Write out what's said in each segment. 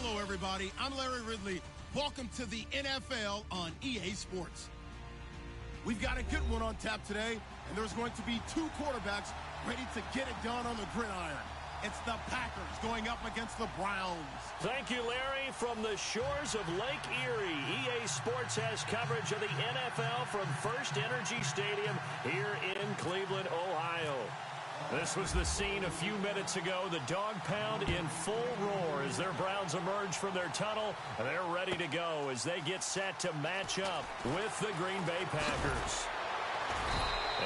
Hello, everybody. I'm Larry Ridley. Welcome to the NFL on EA Sports. We've got a good one on tap today, and there's going to be two quarterbacks ready to get it done on the gridiron. It's the Packers going up against the Browns. Thank you, Larry. From the shores of Lake Erie, EA Sports has coverage of the NFL from First Energy Stadium here in Cleveland, Ohio. This was the scene a few minutes ago. The dog pound in full roar as their Browns emerge from their tunnel. They're ready to go as they get set to match up with the Green Bay Packers.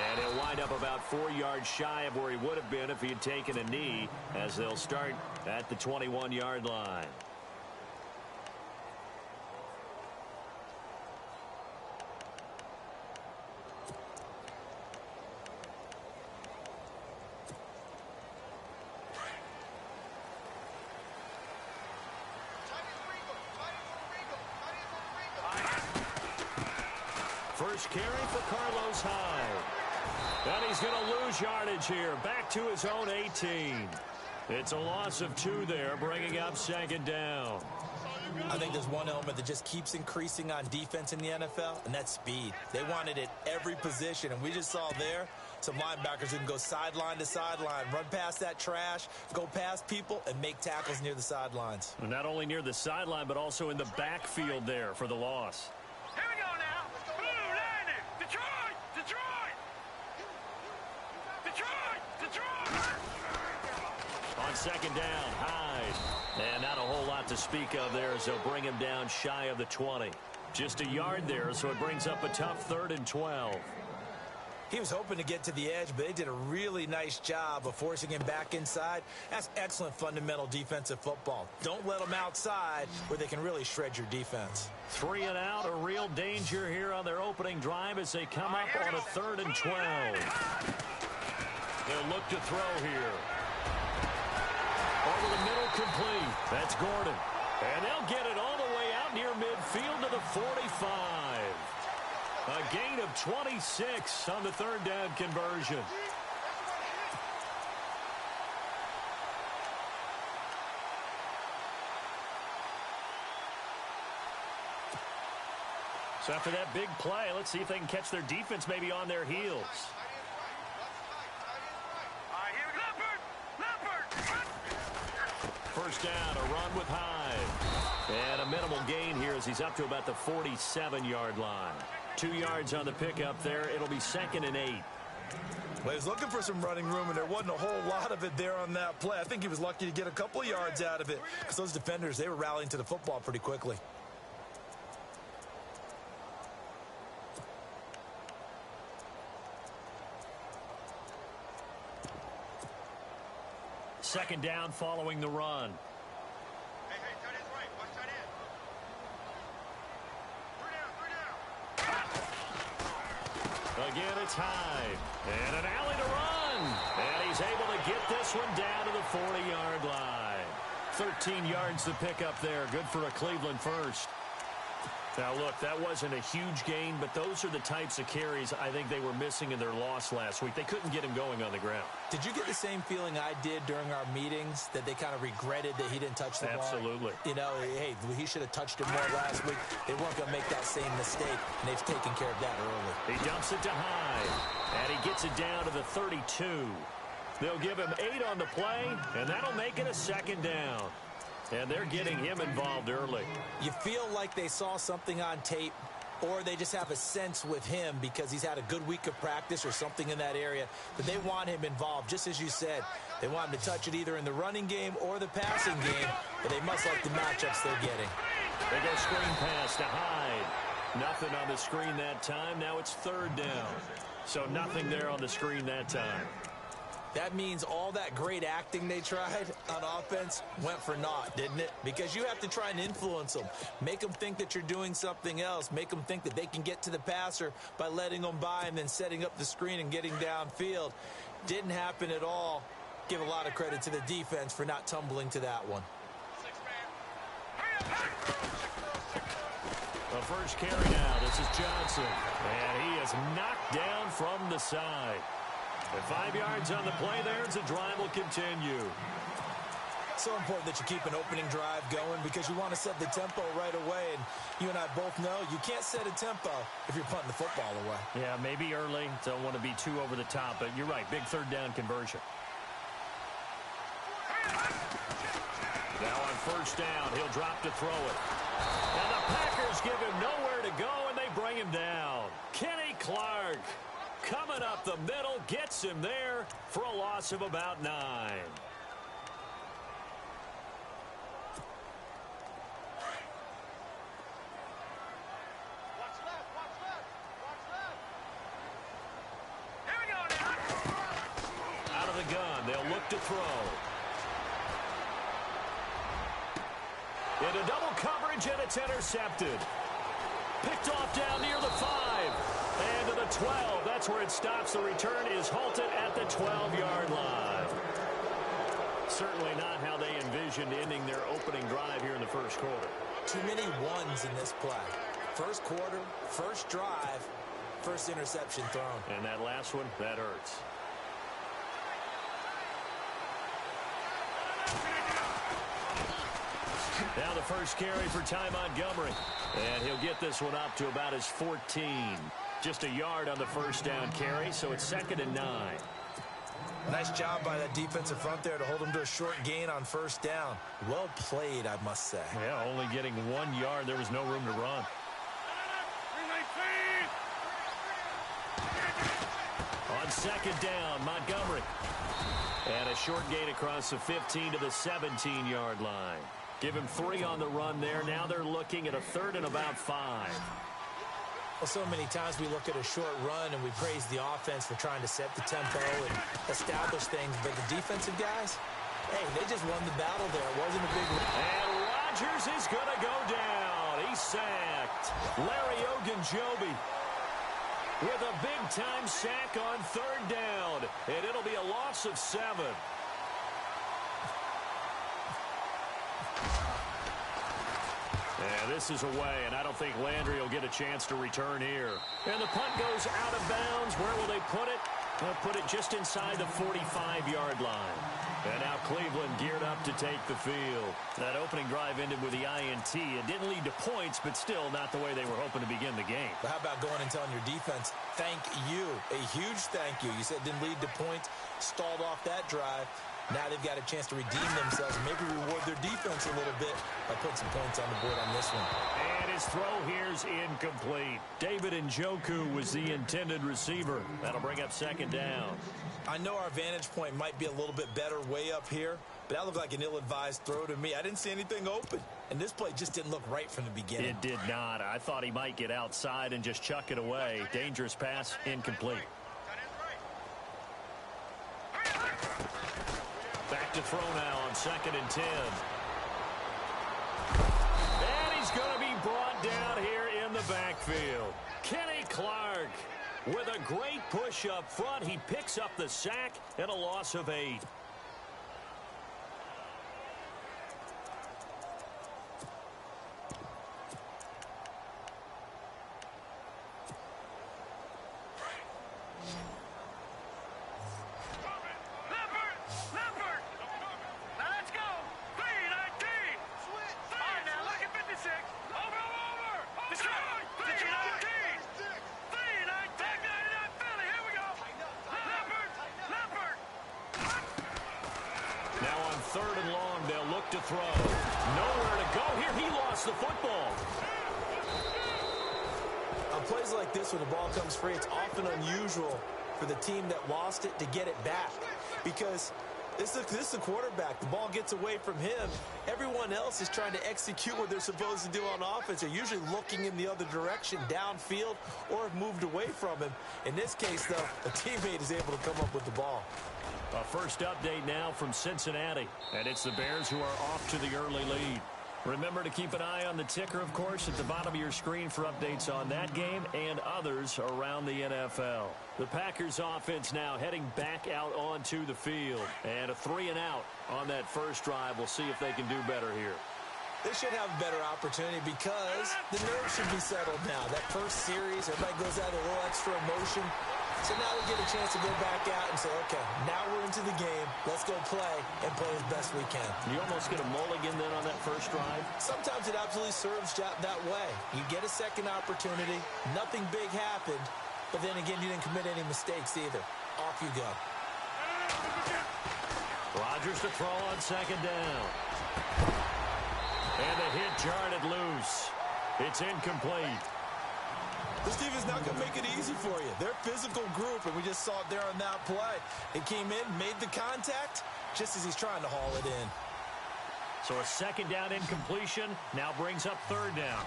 And he'll wind up about 4 yards shy of where he would have been if he had taken a knee, as they'll start at the 21-yard line. First carry for Carlos Hyde. And he's going to lose yardage here. Back to his own 18. It's a loss of 2 there, bringing up second down. I think there's one element that just keeps increasing on defense in the NFL, and that's speed. They want it at every position, and we just saw there some linebackers who can go sideline to sideline, run past that trash, go past people, and make tackles near the sidelines. And not only near the sideline, but also in the backfield there for the loss. Here we go now. Blue Lightning. Detroit! Detroit! Detroit! Detroit! On second down, Hyde. And not a whole lot to speak of there as they'll bring him down shy of the 20. Just a yard there, so it brings up a tough 3rd and 12. He was hoping to get to the edge, but they did a really nice job of forcing him back inside. That's excellent fundamental defensive football. Don't let them outside where they can really shred your defense. 3 and out, a real danger here on their opening drive as they come up on a 3rd and 12. They'll look to throw here. Over the middle, complete. That's Gordon. And they'll get it all the way out near midfield to the 45. A gain of 26 on the 3rd down conversion. So after that big play, let's see if they can catch their defense maybe on their heels. First down, a run with Hyde. And a minimal gain here as he's up to about the 47-yard line. 2 yards on the pickup there. It'll be 2nd and 8. Well, he was looking for some running room, and there wasn't a whole lot of it there on that play. I think he was lucky to get a couple of yards out of it because those defenders, they were rallying to the football pretty quickly. Second down following the run. Hey, tight end's right. Watch tight end. 3 down. Again, it's Hyde. And an alley to run. And he's able to get this one down to the 40-yard line. 13 yards to pick up there. Good for a Cleveland first. Now, look, that wasn't a huge gain, but those are the types of carries I think they were missing in their loss last week. They couldn't get him going on the ground. Did you get the same feeling I did during our meetings, that they kind of regretted that he didn't touch the ball? Absolutely. You know, hey, he should have touched it more last week. They weren't going to make that same mistake, and they've taken care of that early. He dumps it to Hyde, and he gets it down to the 32. They'll give him 8 on the play, and that'll make it a 2nd down. And they're getting him involved early. You feel like they saw something on tape, or they just have a sense with him because he's had a good week of practice or something in that area, but they want him involved. Just as you said, they want him to touch it either in the running game or the passing game, but they must like the matchups they're getting. They go screen pass to Hyde. Nothing on the screen that time. Now it's 3rd down. So nothing there on the screen that time. That means all that great acting they tried on offense went for naught, didn't it? Because you have to try and influence them. Make them think that you're doing something else. Make them think that they can get to the passer by letting them by and then setting up the screen and getting downfield. Didn't happen at all. Give a lot of credit to the defense for not tumbling to that one. The first carry now. This is Johnson. And he is knocked down from the side. And 5 yards on the play there as the drive will continue. So important that you keep an opening drive going because you want to set the tempo right away. And you and I both know you can't set a tempo if you're punting the football away. Yeah, maybe early. Don't want to be too over the top, but you're right. Big third down conversion. Now on first down, he'll drop to throw it. And the Packers give him nowhere to go, and they bring him down. Kenny Clark coming up the middle, gets him there for a loss of about 9. Out of the gun, they'll look to throw. Into double coverage, and it's intercepted. Picked off down near the 5. And to the 12. That's where it stops. The return is halted at the 12-yard line. Certainly not how they envisioned ending their opening drive here in the first quarter. Too many ones in this play. First quarter, first drive, first interception thrown. And that last one, that hurts. Now the first carry for Ty Montgomery. And he'll get this one up to about his 14. Just a yard on the first down carry, so it's 2nd and 9. Nice job by that defensive front there to hold him to a short gain on first down. Well played, I must say. Yeah, only getting 1 yard. There was no room to run. On second down, Montgomery. And a short gain across the 15 to the 17-yard line. Give him 3 on the run there. Now they're looking at a 3rd and about 5. Well, so many times we look at a short run and we praise the offense for trying to set the tempo and establish things. But the defensive guys, hey, they just won the battle there. It wasn't a big... And Rodgers is going to go down. He's sacked. Larry Ogunjobi with a big-time sack on 3rd down. And it'll be a loss of 7. And this is away, and I don't think Landry will get a chance to return here. And the punt goes out of bounds. Where will they put it? They'll put it just inside the 45-yard line. And now Cleveland geared up to take the field. That opening drive ended with the INT. It didn't lead to points, but still not the way they were hoping to begin the game. But how about going and telling your defense, thank you, a huge thank you. You said it didn't lead to points, stalled off that drive. Now they've got a chance to redeem themselves and maybe reward their defense a little bit by putting some points on the board on this one. And his throw here's incomplete. David Njoku was the intended receiver. That'll bring up 2nd down. I know our vantage point might be a little bit better way up here, but that looked like an ill-advised throw to me. I didn't see anything open, and this play just didn't look right from the beginning. It did not. I thought he might get outside and just chuck it away. Dangerous pass, incomplete. Back to throw now on 2nd and 10. And he's going to be brought down here in the backfield. Kenny Clark with a great push up front. He picks up the sack and a loss of 8. To throw. Nowhere to go here. He lost the football. On plays like this where the ball comes free, it's often unusual for the team that lost it to get it back because this is the quarterback. The ball gets away from him. Everyone else is trying to execute what they're supposed to do on offense. They're usually looking in the other direction, downfield, or have moved away from him. In this case, though, a teammate is able to come up with the ball. A first update now from Cincinnati, and it's the Bears who are off to the early lead. Remember to keep an eye on the ticker, of course, at the bottom of your screen for updates on that game and others around the NFL. The Packers offense now heading back out onto the field, and a 3-and-out on that first drive. We'll see if they can do better here. They should have a better opportunity because the nerves should be settled now. That first series, everybody goes out with a little extra emotion. So now they get a chance to go back out and say, okay, now we're into the game. Let's go play and play as best we can. You almost get a mulligan then on that first drive? Sometimes it absolutely serves that way. You get a second opportunity. Nothing big happened. But then again, you didn't commit any mistakes either. Off you go. Rodgers to throw on second down. And the hit jarred it loose. It's incomplete. This defense not going to make it easy for you. They're a physical group, and we just saw it there on that play. It came in, made the contact, just as he's trying to haul it in. So a second down incompletion now brings up third down.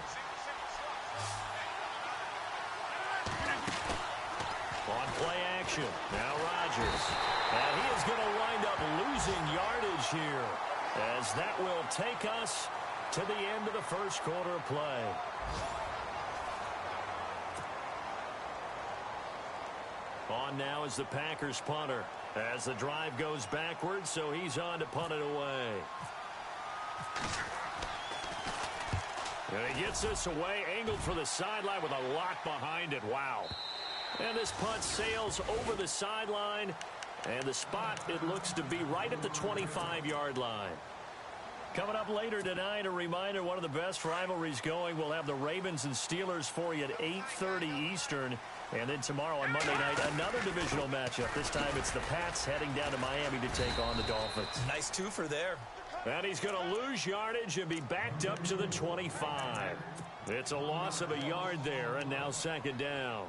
On play action, now Rodgers. And he is going to wind up losing yardage here, as that will take us to the end of the first quarter of play. On now is the Packers punter as the drive goes backwards, so he's on to punt it away. And he gets this away, angled for the sideline with a lot behind it. Wow. And this punt sails over the sideline, and the spot, it looks to be right at the 25-yard line. Coming up later tonight, a reminder, one of the best rivalries going. We'll have the Ravens and Steelers for you at 8:30 Eastern. And then tomorrow on Monday night, another divisional matchup. This time it's the Pats heading down to Miami to take on the Dolphins. Nice twofer there. And he's going to lose yardage and be backed up to the 25. It's a loss of a yard there, and now second down.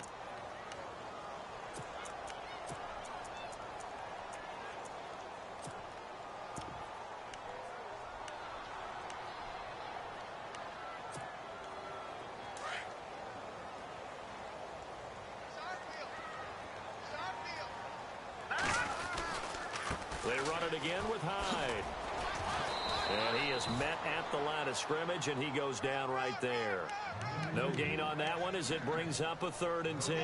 They run it again with Hyde. And he is met at the line of scrimmage, and he goes down right there. No gain on that one as it brings up a 3rd and 10.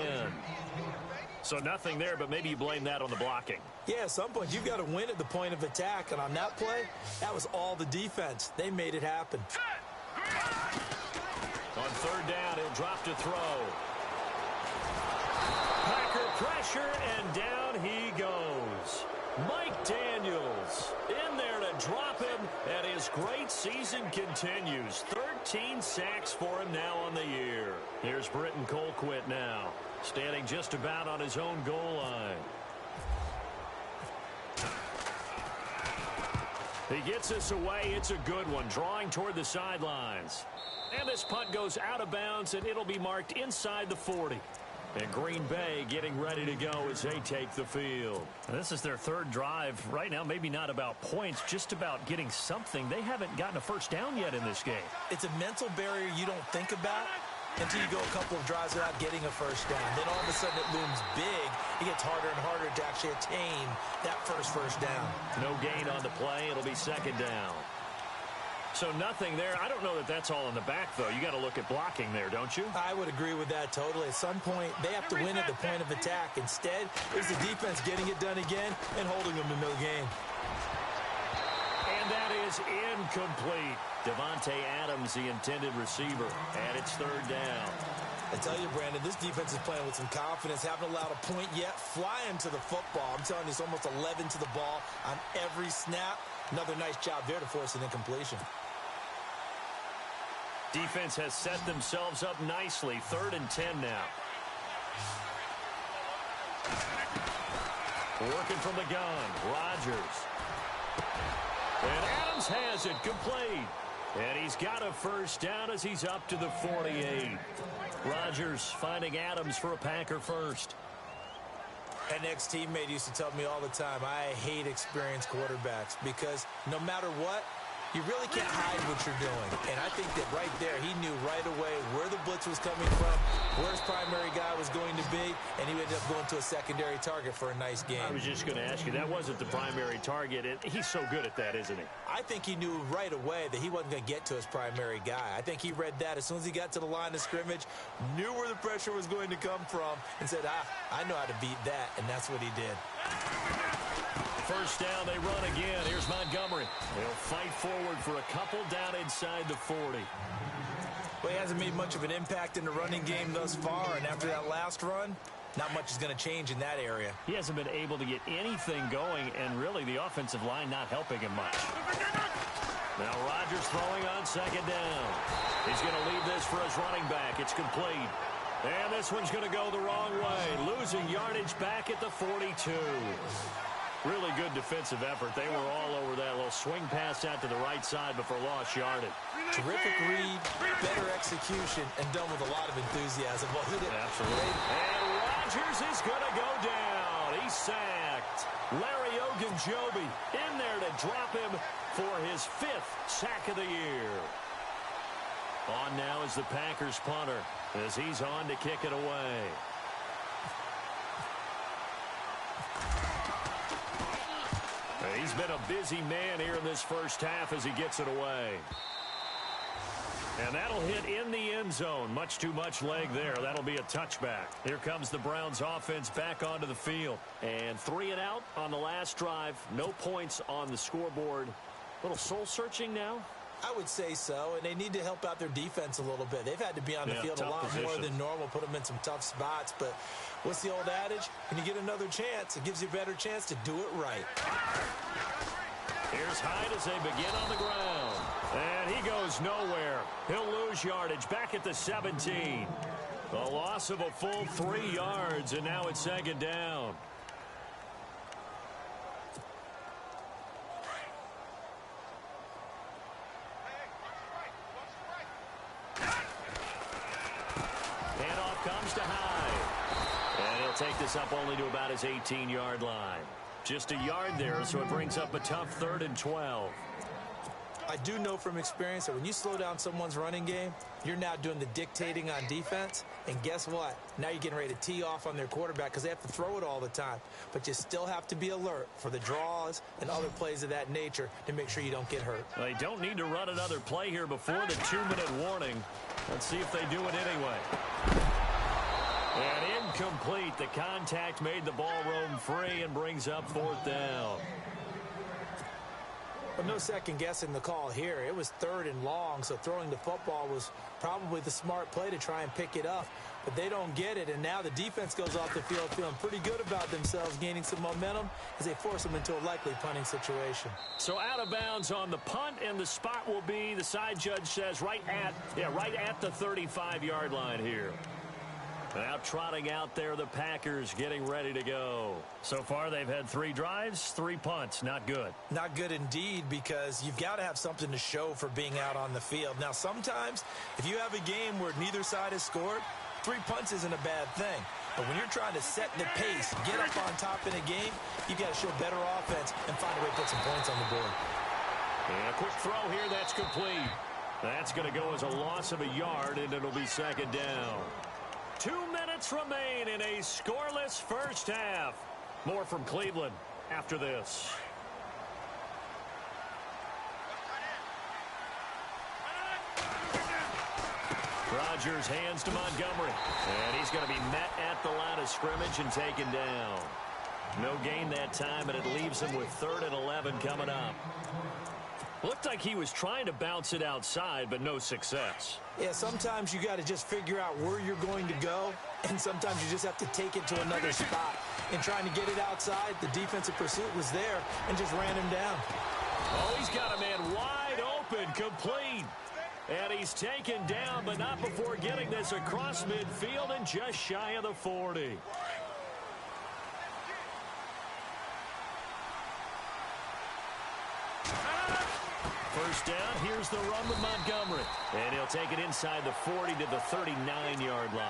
So nothing there, but maybe you blame that on the blocking. Yeah, at some point you've got to win at the point of attack, and on that play, that was all the defense. They made it happen. On 3rd down, he'll drop to throw. Packer pressure, and down he goes. Mike Daniels in there to drop him, and his great season continues. 13 sacks for him now on the year. Here's Britton Colquitt now, standing just about on his own goal line. He gets this away. It's a good one, drawing toward the sidelines. And this punt goes out of bounds, and it'll be marked inside the 40. And Green Bay getting ready to go as they take the field. And this is their 3rd drive. Right now, maybe not about points, just about getting something. They haven't gotten a first down yet in this game. It's a mental barrier you don't think about until you go a couple of drives without getting a first down. Then all of a sudden it looms big. It gets harder and harder to actually attain that first down. No gain on the play. It'll be second down. So nothing there. I don't know that that's all in the back, though. You got to look at blocking there, don't you? I would agree with that totally. At some point, they have to win at the point of attack. Instead, it's the defense getting it done again and holding them to no gain. And that is incomplete. Devontae Adams, the intended receiver, and it's 3rd down. I tell you, Brandon, this defense is playing with some confidence. Haven't allowed a point yet. Flying to the football. I'm telling you, it's almost 11 to the ball on every snap. Another nice job there to force an incompletion. Defense has set themselves up nicely. 3rd and 10 now. Working from the gun. Rodgers. And Adams has it complete. And he's got a first down as he's up to the 48. Rodgers finding Adams for a Packer first. An ex-teammate used to tell me all the time, I hate experienced quarterbacks because no matter what, you really can't hide what you're doing. And I think that right there, he knew right away where the blitz was coming from, where his primary guy was going to be, and he ended up going to a secondary target for a nice game. I was just going to ask you, that wasn't the primary target, and he's so good at that, isn't he? I think he knew right away that he wasn't going to get to his primary guy. I think he read that as soon as he got to the line of scrimmage, knew where the pressure was going to come from, and said, I know how to beat that, and that's what he did. First down, they run again. Here's Montgomery. They'll fight forward for a couple down inside the 40. Well, he hasn't made much of an impact in the running game thus far, and after that last run, Not much is going to change in that area. He hasn't been able to get anything going, and really the offensive line not helping him much. Now Rodgers throwing on second down. He's going to leave this for his running back. It's complete. And this one's going to go the wrong way. Losing yardage back at the 42. Really good defensive effort. They were all over that little swing pass out to the right side before lost yardage. Terrific read, better execution, and done with a lot of enthusiasm. Wasn't it? Absolutely. And Rodgers is going to go down. He's sacked. Larry Ogunjobi in there to drop him for his 5th sack of the year. On now is the Packers punter as he's on to kick it away. He's been a busy man here in this first half as he gets it away. And that'll hit in the end zone. Much too much leg there. That'll be a touchback. Here comes the Browns offense back onto the field. And 3 and out on the last drive. No points on the scoreboard. A little soul-searching now? I would say so, and they need to help out their defense a little bit. They've had to be on the field a lot more than normal, put them in some tough spots. But what's the old adage? When you get another chance, it gives you a better chance to do it right. Here's Hyde as they begin on the ground. And he goes nowhere. He'll lose yardage back at the 17. A loss of a full 3 yards, and now it's second down. Handoff comes to Hyde. And he'll take this up only to about his 18-yard line. Just a yard there, so it brings up a tough 3rd and 12. I do know from experience that when you slow down someone's running game, you're now doing the dictating on defense. And guess what? Now you're getting ready to tee off on their quarterback because they have to throw it all the time. But you still have to be alert for the draws and other plays of that nature to make sure you don't get hurt. They don't need to run another play here before the 2-minute warning. Let's see if they do it anyway. And incomplete. The contact made the ball roam free and brings up 4th down. But no second guessing the call here. It was 3rd and long, so throwing the football was probably the smart play to try and pick it up. But they don't get it, and now the defense goes off the field feeling pretty good about themselves, gaining some momentum as they force them into a likely punting situation. So out of bounds on the punt, and the spot will be, the side judge says, right at the 35-yard line here. Now trotting out there, the Packers getting ready to go. So far, they've had 3 drives, 3 punts. Not good. Not good indeed, because you've got to have something to show for being out on the field. Now, sometimes, if you have a game where neither side has scored, 3 punts isn't a bad thing. But when you're trying to set the pace, get up on top in a game, you've got to show better offense and find a way to put some points on the board. And a quick throw here, that's complete. That's going to go as a loss of a yard, and it'll be second down. 2 minutes remain in a scoreless first half. More from Cleveland after this. Rodgers hands to Montgomery. And he's going to be met at the line of scrimmage and taken down. No gain that time, and it leaves him with 3rd and 11 coming up. Looked like he was trying to bounce it outside, but no success. Yeah, sometimes you got to just figure out where you're going to go, and sometimes you just have to take it to another spot. And trying to get it outside, the defensive pursuit was there and just ran him down. Oh, he's got a man wide open, complete. And he's taken down, but not before getting this across midfield and just shy of the 40. First down, here's the run with Montgomery. And he'll take it inside the 40 to the 39-yard line.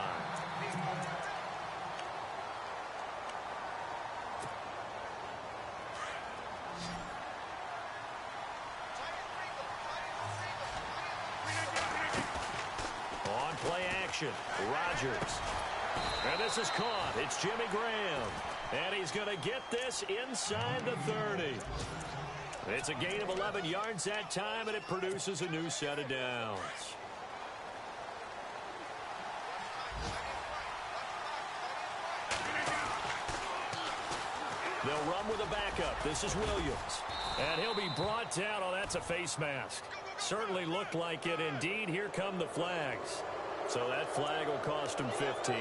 On play action, Rodgers. And this is caught. It's Jimmy Graham. And he's going to get this inside the 30. It's a gain of 11 yards that time, and it produces a new set of downs. They'll run with a backup. This is Williams. And he'll be brought down. Oh, that's a face mask. Certainly looked like it. Indeed, here come the flags. So that flag will cost him 15.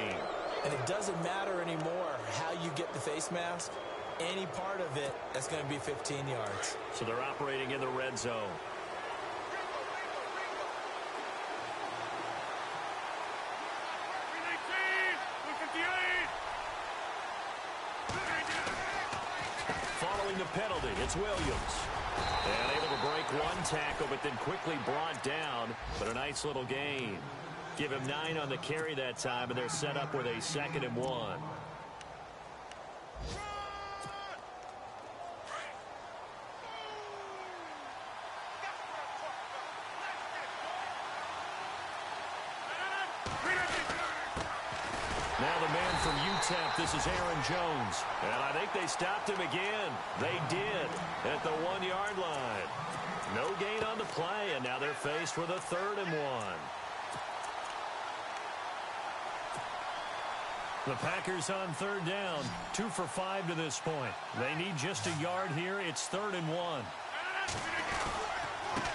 And it doesn't matter anymore how you get the face mask. Any part of it, that's going to be 15 yards. So they're operating in the red zone. Following the penalty, it's Williams. And able to break one tackle, but then quickly brought down. But a nice little gain. Give him 9 on the carry that time, and they're set up with a 2nd and 1. Now the man from UTEP, this is Aaron Jones. And I think they stopped him again. They did at the 1-yard line. No gain on the play, and now they're faced with a 3rd and 1. The Packers on 3rd down, 2 for 5 to this point. They need just a yard here. It's 3rd and 1.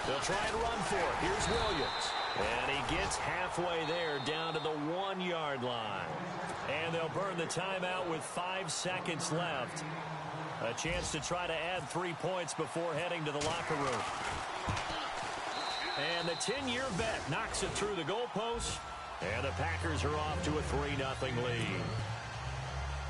They'll try and run for it. Here's Williams. And he gets halfway there down to the 1-yard line. And they'll burn the timeout with 5 seconds left. A chance to try to add 3 points before heading to the locker room. And the 10-year vet knocks it through the goalpost. And the Packers are off to a 3-0 lead.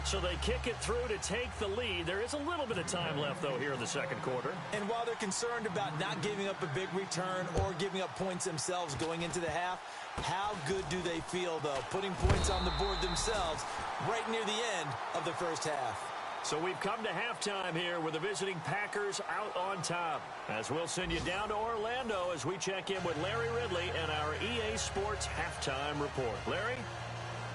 So they kick it through to take the lead. There is a little bit of time left, though, here in the 2nd quarter. And while they're concerned about not giving up a big return or giving up points themselves going into the half, how good do they feel, though, putting points on the board themselves right near the end of the first half? So we've come to halftime here with the visiting Packers out on top. As we'll send you down to Orlando as we check in with Larry Ridley and our EA Sports halftime report. Larry?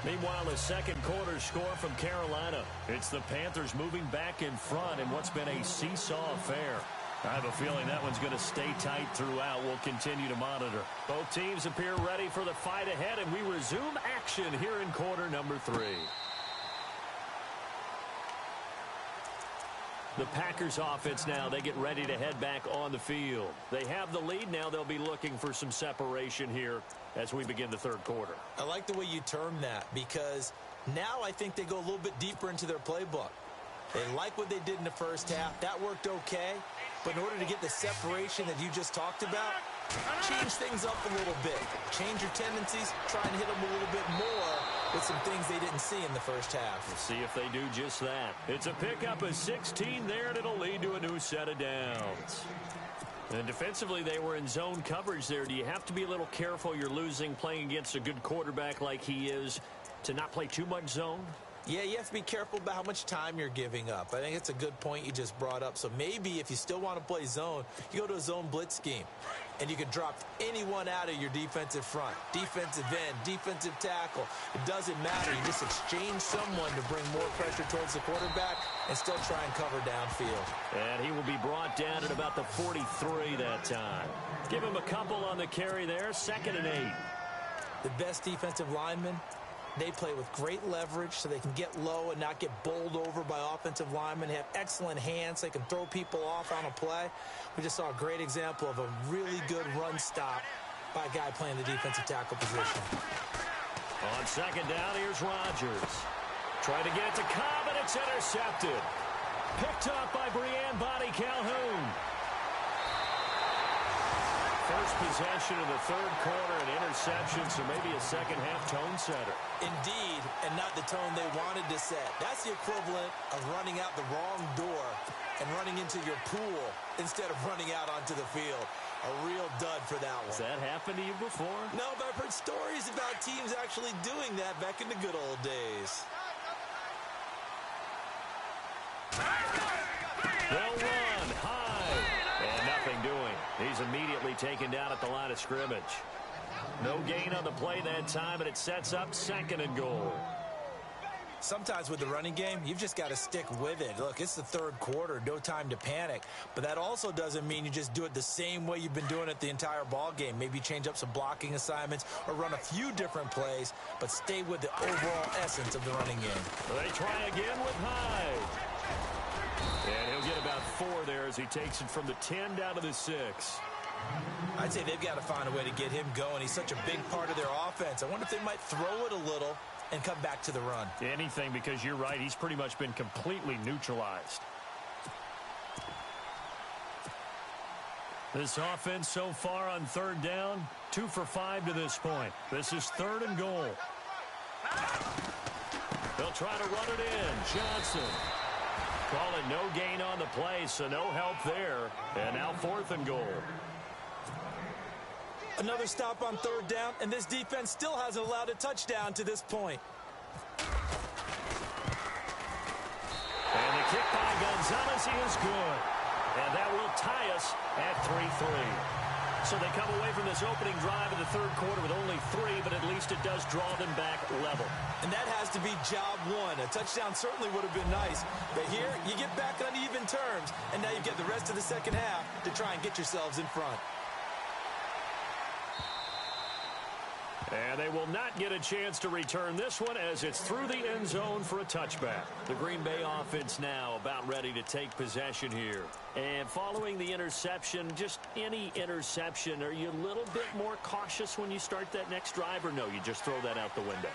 Meanwhile, a 2nd quarter score from Carolina. It's the Panthers moving back in front in what's been a seesaw affair. I have a feeling that one's going to stay tight throughout. We'll continue to monitor. Both teams appear ready for the fight ahead, and we resume action here in quarter number 3. The Packers offense now, they get ready to head back on the field. They have the lead now. They'll be looking for some separation here as we begin the 3rd quarter. I like the way you term that because now I think they go a little bit deeper into their playbook. They like what they did in the first half. That worked okay. But in order to get the separation that you just talked about, change things up a little bit. Change your tendencies. Try and hit them a little bit more with some things they didn't see in the first half. We'll see if they do just that. It's a pickup of 16 there, and it'll lead to a new set of downs. And defensively, they were in zone coverage there. Do you have to be a little careful? You're losing playing against a good quarterback like he is to not play too much zone? Yeah, you have to be careful about how much time you're giving up. I think it's a good point you just brought up. So maybe if you still want to play zone, you go to a zone blitz scheme. And you can drop anyone out of your defensive front. Defensive end, defensive tackle. It doesn't matter. You just exchange someone to bring more pressure towards the quarterback and still try and cover downfield. And he will be brought down at about the 43 that time. Give him a couple on the carry there. 2nd and 8. The best defensive linemen, they play with great leverage so they can get low and not get bowled over by offensive linemen. They have excellent hands. They can throw people off on a play. We just saw a great example of a really good run stop by a guy playing the defensive tackle position. On 2nd down, here's Rodgers. Trying to get it to Cobb, and it's intercepted. Picked up by Breanne Body Calhoun. First possession of the 3rd quarter, an interception, so maybe a second-half tone setter. Indeed, and not the tone they wanted to set. That's the equivalent of running out the wrong door and running into your pool instead of running out onto the field. A real dud for that one. Has that happened to you before? No, but I've heard stories about teams actually doing that back in the good old days. They'll run high, and nothing doing. He's immediately taken down at the line of scrimmage. No gain on the play that time, and it sets up 2nd and goal. Sometimes with the running game, you've just got to stick with it. Look, it's the 3rd quarter, no time to panic. But that also doesn't mean you just do it the same way you've been doing it the entire ball game. Maybe change up some blocking assignments or run a few different plays, but stay with the overall essence of the running game. They try again with Hyde. And he'll get about 4 there as he takes it from the 10 down to the 6. I'd say they've got to find a way to get him going. He's such a big part of their offense. I wonder if they might throw it a little and come back to the run. Anything, because you're right. He's pretty much been completely neutralized. This offense so far on third down, 2 for 5 to this point. This is 3rd and goal. They'll try to run it in. Johnson. Call it no gain on the play, so no help there. And now 4th and goal. Another stop on third down, and this defense still hasn't allowed a touchdown to this point. And the kick by Gonzalez is good. And that will tie us at 3-3. So they come away from this opening drive in the third quarter with only 3, but at least it does draw them back level. And that has to be job one. A touchdown certainly would have been nice. But here, you get back on even terms, and now you get the rest of the second half to try and get yourselves in front. And they will not get a chance to return this one as it's through the end zone for a touchback. The Green Bay offense now about ready to take possession here. And following the interception, just any interception, are you a little bit more cautious when you start that next drive, or no, you just throw that out the window?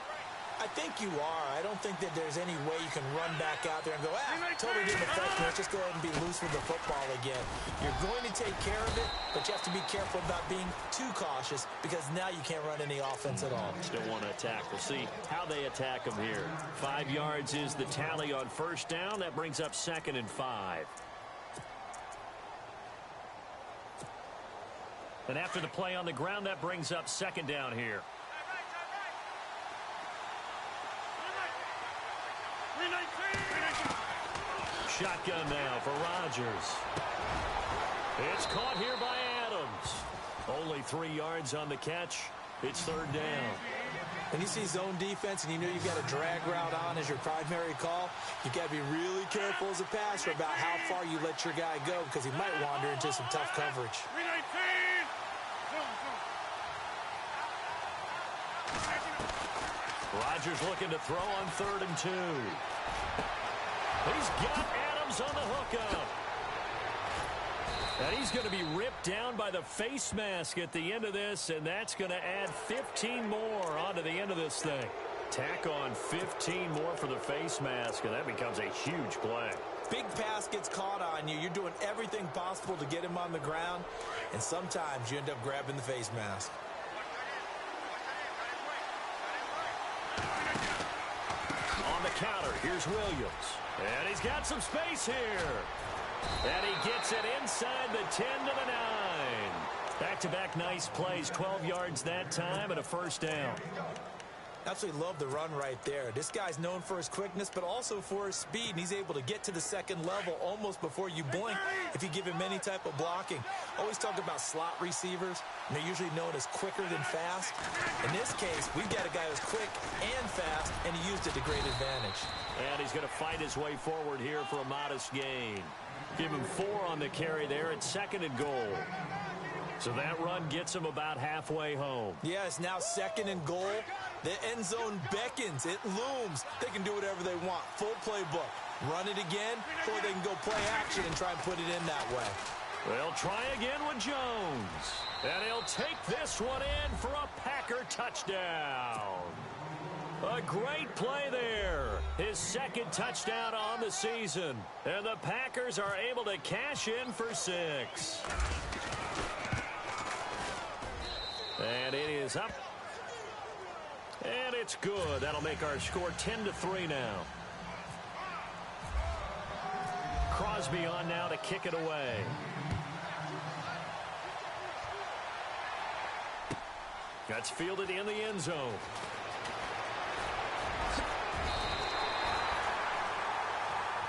I think you are. I don't think that there's any way you can run back out there and go, totally didn't affect me. Let's just go ahead and be loose with the football again. You're going to take care of it, but you have to be careful about being too cautious because now you can't run any offense at all. Still want to attack. We'll see how they attack them here. 5 yards is the tally on first down. That brings up 2nd and 5. And after the play on the ground, that brings up 2nd down here. Shotgun now for Rodgers. It's caught here by Adams. Only 3 yards on the catch. It's 3rd down. When you see zone defense and you know you've got a drag route on as your primary call, you've got to be really careful as a passer about how far you let your guy go because he might wander into some tough coverage. Rodgers looking to throw on 3rd and 2. He's got Adams on the hookup. And he's going to be ripped down by the face mask at the end of this, and that's going to add 15 more onto the end of this thing. Tack on 15 more for the face mask, and that becomes a huge play. Big pass gets caught on you. You're doing everything possible to get him on the ground, and sometimes you end up grabbing the face mask. On the counter, here's Williams. And he's got some space here. And he gets it inside the 10 to the 9. Back-to-back nice plays, 12 yards that time and a 1st down. Absolutely love the run right there. This guy's known for his quickness, but also for his speed, and he's able to get to the 2nd level almost before you blink if you give him any type of blocking. Always talk about slot receivers, and they're usually known as quicker than fast. In this case, we've got a guy who's quick and fast, and he used it to great advantage. And he's going to fight his way forward here for a modest gain. Give him 4 on the carry there at 2nd and goal. So that run gets him about halfway home. Yeah, it's now 2nd and goal. The end zone beckons. It looms. They can do whatever they want. Full playbook. Run it again, or they can go play action and try and put it in that way. They'll try again with Jones. And he'll take this one in for a Packer touchdown. A great play there. His 2nd touchdown on the season. And the Packers are able to cash in for 6. And it is up. And it's good. That'll make our score 10-3 now. Crosby on now to kick it away. That's fielded in the end zone.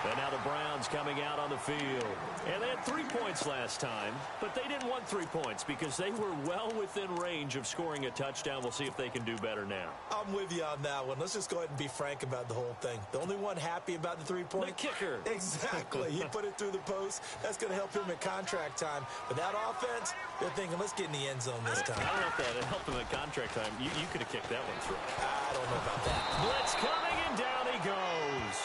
And now the Browns coming out on the field. And they had 3 points last time, but they didn't want 3 points because they were well within range of scoring a touchdown. We'll see if they can do better now. I'm with you on that one. Let's just go ahead and be frank about the whole thing. The only one happy about the 3-point? The kicker. Exactly. He put it through the post. That's going to help him at contract time. But that offense, they're thinking, let's get in the end zone this time. I don't know if that helped him at contract time. You could have kicked that one through. I don't know about that. Blitz coming, and down he goes.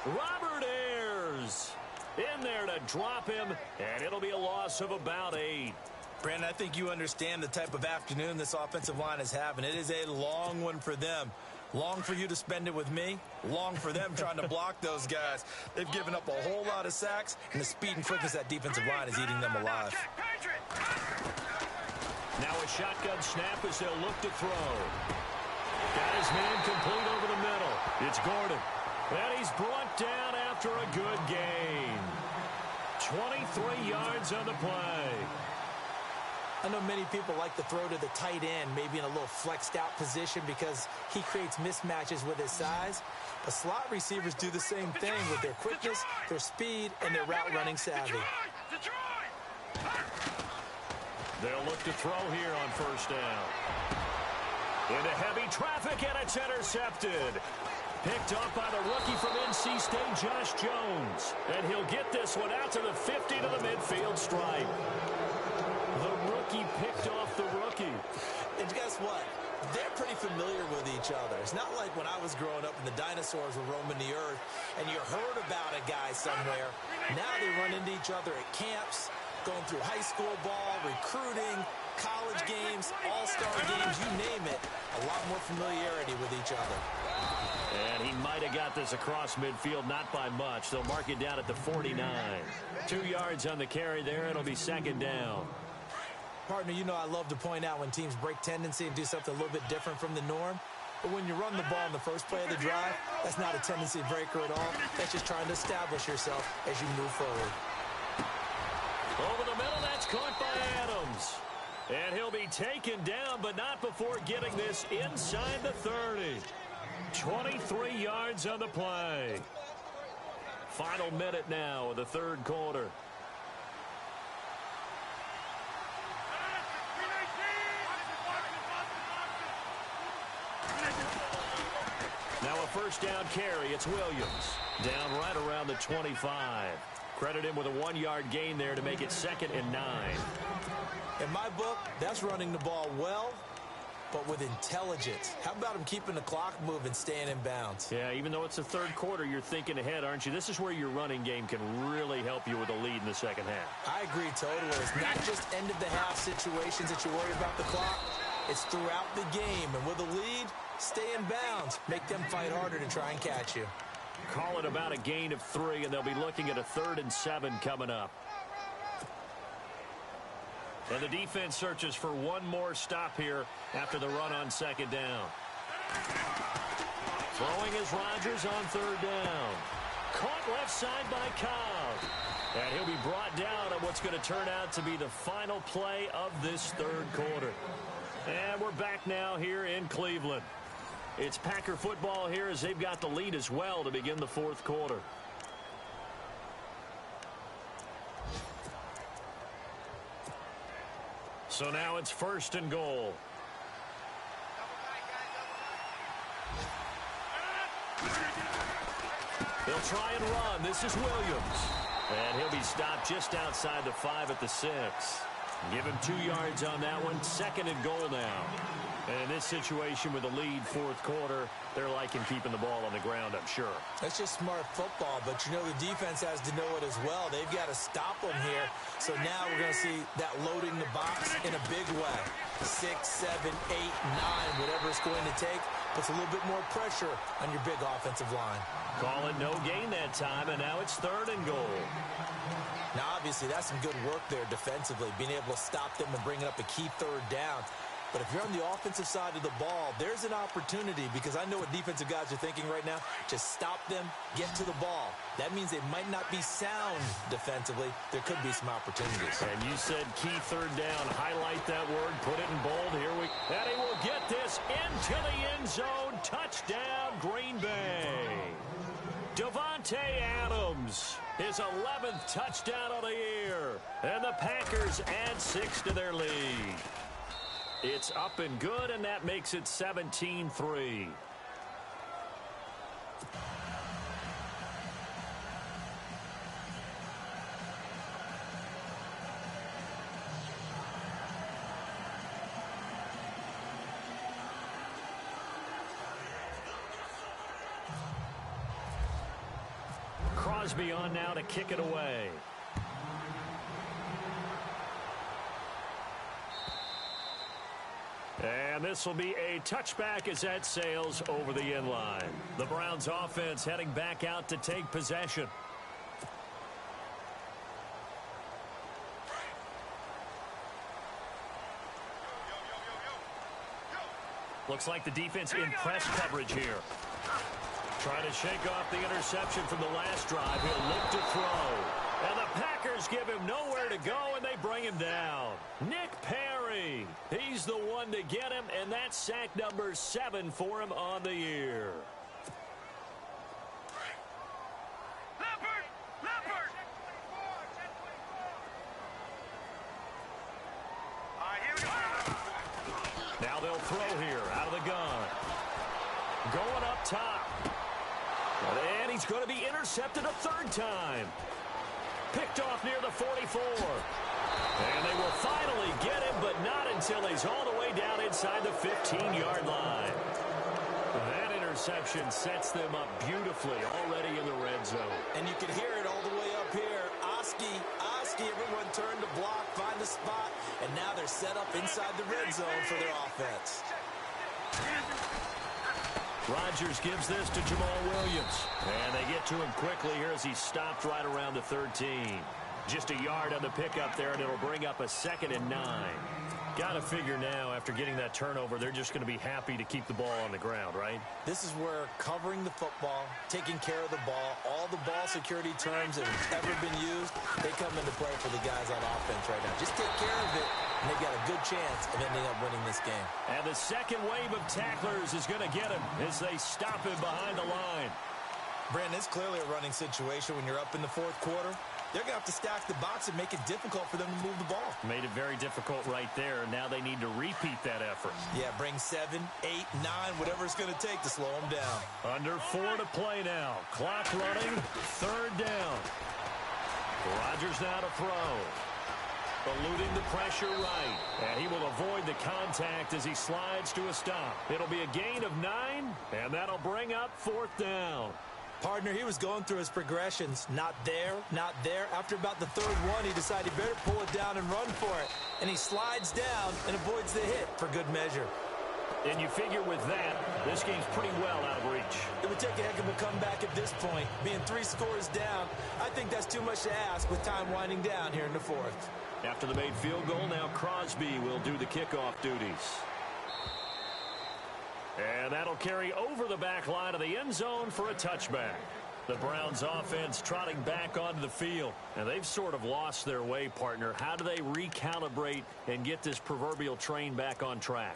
Robert Ayers in there to drop him, and it'll be a loss of about 8. Brandon, I think you understand the type of afternoon this offensive line is having. It is a long one for them. Long for you to spend it with me. Long for them trying to block those guys. They've given up a whole lot of sacks, and the speed and quickness of that defensive line is eating them alive. Now a shotgun snap as they'll look to throw. Got his man complete over the middle. It's Gordon. And he's brought down after a good gain. 23 yards on the play. I know many people like to throw to the tight end, maybe in a little flexed out position because he creates mismatches with his size. But slot receivers do the same thing with their quickness, their speed, and their route running savvy. They'll look to throw here on first down. Into heavy traffic, and it's intercepted. Picked off by the rookie from NC State, Josh Jones. And he'll get this one out to the 50 to the midfield stripe. The rookie picked off the rookie. And guess what? They're pretty familiar with each other. It's not like when I was growing up and the dinosaurs were roaming the earth and you heard about a guy somewhere. Now they run into each other at camps, going through high school ball, recruiting, college games, all-star games, you name it. A lot more familiarity with each other. And he might have got this across midfield, not by much. They'll mark it down at the 49. 2 yards on the carry there. It'll be second down. Partner, you know I love to point out when teams break tendency and do something a little bit different from the norm. But when you run the ball in the first play of the drive, that's not a tendency breaker at all. That's just trying to establish yourself as you move forward. Over the middle, that's caught by Adams. And he'll be taken down, but not before getting this inside the 30. 23 yards on the play. Final minute now of the third quarter. Now a first down carry. It's Williams. Down right around the 25. Credit him with a 1-yard gain there to make it 2nd and 9. In my book, that's running the ball well, but with intelligence. How about him keeping the clock moving, staying in bounds? Yeah, even though it's the third quarter, you're thinking ahead, aren't you? This is where your running game can really help you with a lead in the second half. I agree totally. It's not just end-of-the-half situations that you worry about the clock. It's throughout the game. And with a lead, stay in bounds. Make them fight harder to try and catch you. Call it about a gain of 3, and they'll be looking at a 3rd and 7 coming up. And the defense searches for one more stop here after the run on second down. Throwing is Rodgers on 3rd down. Caught left side by Cobb. And he'll be brought down on what's going to turn out to be the final play of this third quarter. And we're back now here in Cleveland. It's Packer football here as they've got the lead as well to begin the fourth quarter. So now it's 1st and goal. They'll try and run. This is Williams. And he'll be stopped just outside the 5 at the 6. Give him 2 yards on that one. 2nd and goal now. And in this situation with the lead fourth quarter, they're liking keeping the ball on the ground, I'm sure. That's just smart football, but you know the defense has to know it as well. They've got to stop them here. So now we're going to see that loading the box in a big way. 6, 7, 8, 9, whatever it's going to take, puts a little bit more pressure on your big offensive line. Call it no gain that time, and now it's 3rd and goal. Now, obviously, that's some good work there defensively, being able to stop them and bringing up a key 3rd down. But if you're on the offensive side of the ball, there's an opportunity because I know what defensive guys are thinking right now. Just stop them, get to the ball. That means they might not be sound defensively. There could be some opportunities. And you said key 3rd down. Highlight that word. Put it in bold. Here we go. And he will get this into the end zone. Touchdown, Green Bay. Davante Adams, his 11th touchdown of the year. And the Packers add 6 to their lead. It's up and good, and that makes it 17-3. Crosby on now to kick it away. And this will be a touchback as that sails over the end line. The Browns offense heading back out to take possession. Looks like the defense in press coverage here. Trying to shake off the interception from the last drive. He'll look to throw. And the Packers give him nowhere to go, and they bring him down. Nick Perry. He's the one to get him, and that's sack number 7 for him on the year. Leopard! All right, here we go. Now they'll throw here out of the gun. Going up top. And he's going to be intercepted a third time. Picked off near the 44. And they will finally get him, but not until he's all the way down inside the 15-yard line. That interception sets them up beautifully already in the red zone. And you can hear it all the way up here. Oski, everyone turned to block, find the spot, and now they're set up inside the red zone for their offense. Rodgers gives this to Jamal Williams. And they get to him quickly here as he stopped right around the 13. Just a yard on the pickup there, and it'll bring up a 2nd and 9. Got to figure now, after getting that turnover, they're just going to be happy to keep the ball on the ground, right? This is where covering the football, taking care of the ball, all the ball security terms that have ever been used, they come into play for the guys on offense right now. Just take care of it, and they've got a good chance of ending up winning this game. And the second wave of tacklers is going to get him as they stop him behind the line. Brandon, it's clearly a running situation when you're up in the fourth quarter. They're going to have to stack the box and make it difficult for them to move the ball. Made it very difficult right there, and now they need to repeat that effort. Yeah, bring 7, 8, 9, whatever it's going to take to slow them down. Under 4 to play now. Clock running, 3rd down. Rodgers now to throw. Eluding the pressure right. And he will avoid the contact as he slides to a stop. It'll be a gain of 9, and that'll bring up 4th down. Partner, he was going through his progressions. Not there, not there. After about the 3rd one, he decided he better pull it down and run for it. And he slides down and avoids the hit for good measure. And you figure with that, this game's pretty well out of reach. It would take a heck of a comeback at this point. Being 3 scores down, I think that's too much to ask with time winding down here in the 4th. After the made field goal, now Crosby will do the kickoff duties. And that'll carry over the back line of the end zone for a touchback. The Browns offense trotting back onto the field. And they've sort of lost their way, partner. How do they recalibrate and get this proverbial train back on track?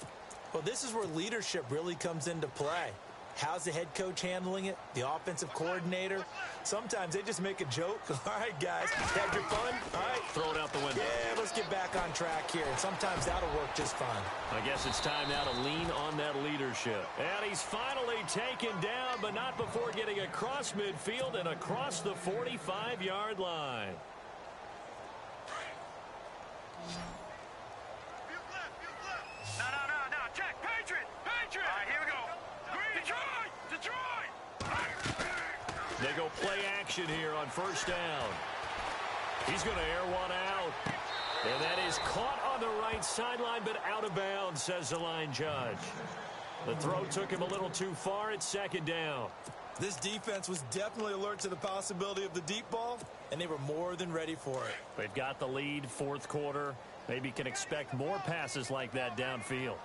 Well, this is where leadership really comes into play. How's the head coach handling it? The offensive coordinator? Sometimes they just make a joke. All right, guys, had your fun? All right. Throw it out the window. Yeah, let's get back on track here. And sometimes that'll work just fine. I guess it's time now to lean on that leadership. And he's finally taken down, but not before getting across midfield and across the 45-yard line. No, check, Patriot! All right, here we go. Detroit! They go play action here on 1st down. He's going to air one out. And that is caught on the right sideline, but out of bounds, says the line judge. The throw took him a little too far at 2nd down. This defense was definitely alert to the possibility of the deep ball, and they were more than ready for it. They've got the lead, 4th quarter. Maybe can expect more passes like that downfield.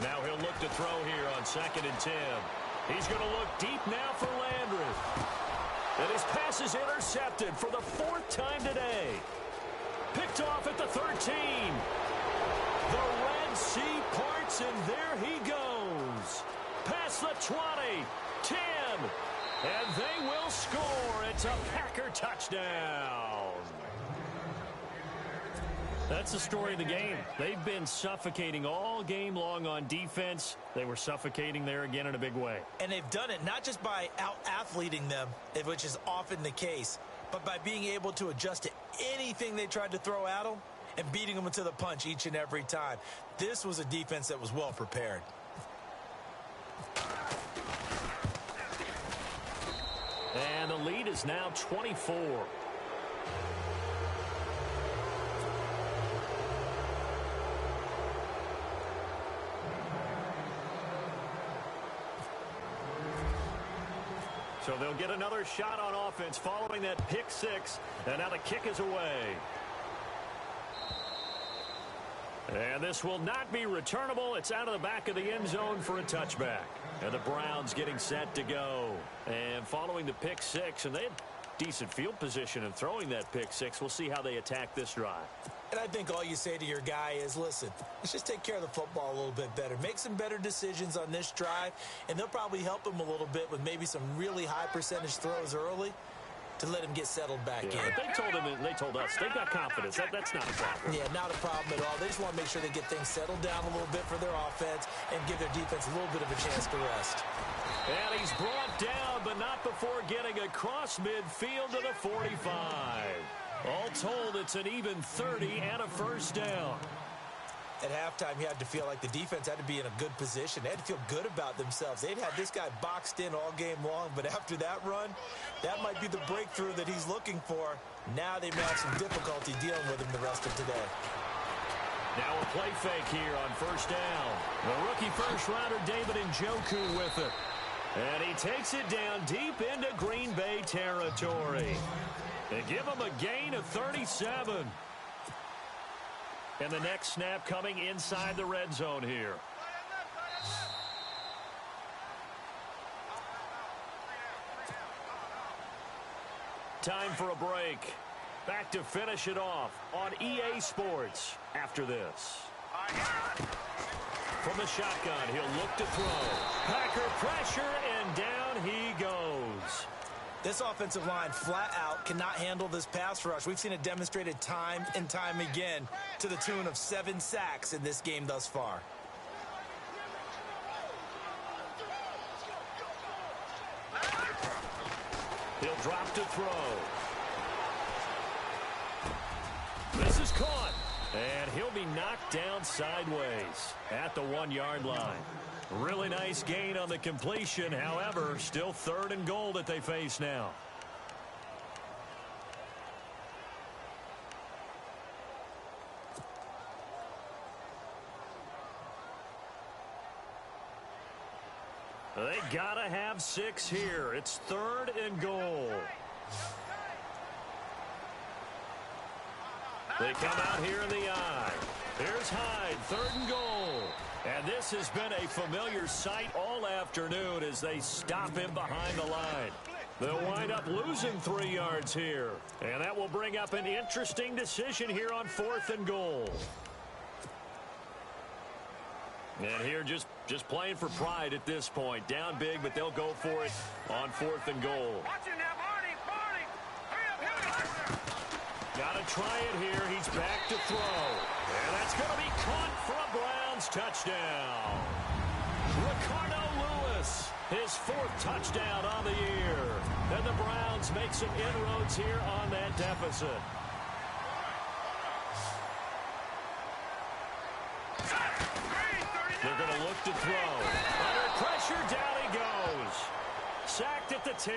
Now he'll look to throw here on 2nd and 10. He's going to look deep now for Landry. And his pass is intercepted for the 4th time today. Picked off at the 13. The Red Sea parts, and there he goes. Past the 20, 10, and they will score. It's a Packer touchdown. That's the story of the game. They've been suffocating all game long on defense. They were suffocating there again in a big way. And they've done it not just by out-athleting them, which is often the case, but by being able to adjust to anything they tried to throw at them and beating them to the punch each and every time. This was a defense that was well prepared. And the lead is now 24. So they'll get another shot on offense following that pick six. And now the kick is away. And this will not be returnable. It's out of the back of the end zone for a touchback. And the Browns getting set to go. And following the pick six, and they had decent field position in throwing that pick six. We'll see how they attack this drive. And I think all you say to your guy is, listen, let's just take care of the football a little bit better. Make some better decisions on this drive, and they'll probably help him a little bit with maybe some really high percentage throws early to let him get settled back in. They told him, and they told us, they've got confidence. That's not a problem. Yeah, not a problem at all. They just want to make sure they get things settled down a little bit for their offense and give their defense a little bit of a chance to rest. And he's brought down, but not before getting across midfield to the 45. All told, it's an even 30 and a first down. At halftime, you had to feel like the defense had to be in a good position. They had to feel good about themselves. They'd had this guy boxed in all game long, but after that run, that might be the breakthrough that he's looking for. Now they may have some difficulty dealing with him the rest of today. Now a play fake here on first down. The rookie first-rounder David Njoku with it. And he takes it down deep into Green Bay territory. They give him a gain of 37. And the next snap coming inside the red zone here. Time for a break. Back to finish it off on EA Sports after this. From the shotgun, he'll look to throw. Packer pressure, and down he goes. This offensive line flat out cannot handle this pass rush. We've seen it demonstrated time and time again to the tune of 7 sacks in this game thus far. He'll drop to throw. This is caught. And he'll be knocked down sideways at the 1-yard line. Really nice gain on the completion. However, still 3rd and goal that they face now. They gotta have 6 here. It's 3rd and goal. They come out here in the eye. Here's Hyde, 3rd and goal. And this has been a familiar sight all afternoon as they stop him behind the line. They'll wind up losing 3 yards here. And that will bring up an interesting decision here on 4th and goal. And here just playing for pride at this point. Down big, but they'll go for it on 4th and goal. Got to try it here. He's back to throw. And that's going to be caught for a Browns touchdown. Ricardo Lewis, his 4th touchdown on the year. And the Browns make some inroads here on that deficit. They're going to look to throw. Under pressure, down he goes. Sacked at the 10.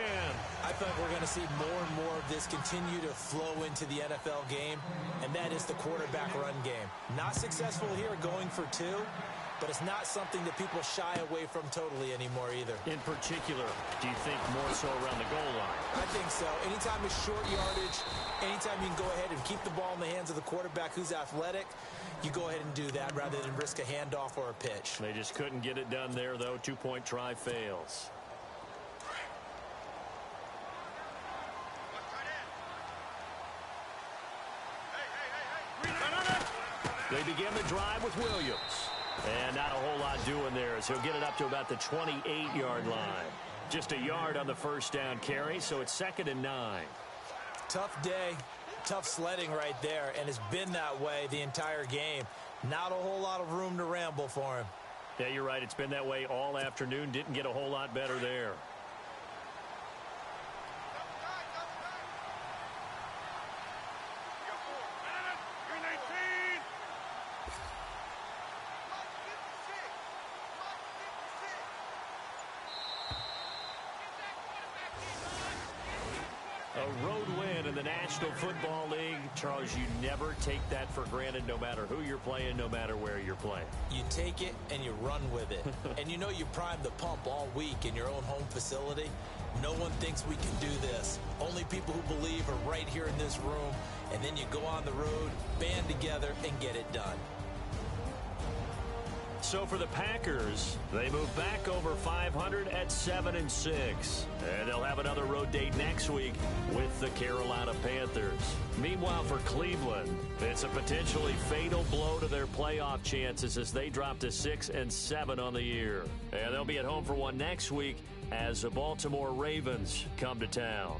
I feel like we're going to see more and more of this continue to flow into the NFL game, and that is the quarterback run game. Not successful here going for 2, but it's not something that people shy away from totally anymore either. In particular, do you think more so around the goal line? I think so. Anytime it's short yardage, anytime you can go ahead and keep the ball in the hands of the quarterback who's athletic, you go ahead and do that rather than risk a handoff or a pitch. They just couldn't get it done there, though. 2-point try fails. They begin the drive with Williams. And not a whole lot doing there as he'll get it up to about the 28-yard line. Just a yard on the first down carry, so it's 2nd and 9. Tough day, tough sledding right there, and it's been that way the entire game. Not a whole lot of room to ramble for him. Yeah, you're right. It's been that way all afternoon. Didn't get a whole lot better there. A road win, and in the National Football League, Charles, you never take that for granted no matter who you're playing, no matter where you're playing. You take it and you run with it. And you know you primed the pump all week in your own home facility. No one thinks we can do this. Only people who believe are right here in this room. And then you go on the road, band together, and get it done. So for the Packers, they move back over 500 at 7-6. And they'll have another road date next week with the Carolina Panthers. Meanwhile, for Cleveland, it's a potentially fatal blow to their playoff chances as they drop to 6-7 on the year. And they'll be at home for one next week as the Baltimore Ravens come to town.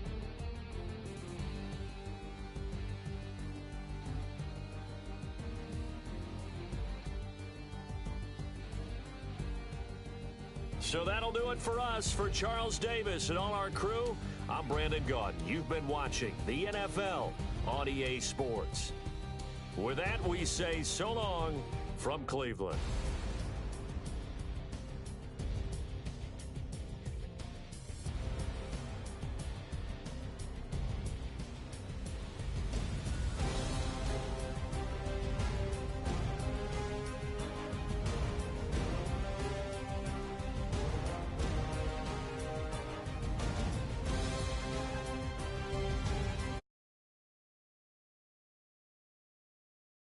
So that'll do it for us. For Charles Davis and all our crew, I'm Brandon Gaudin. You've been watching the NFL on EA Sports. With that, we say so long from Cleveland.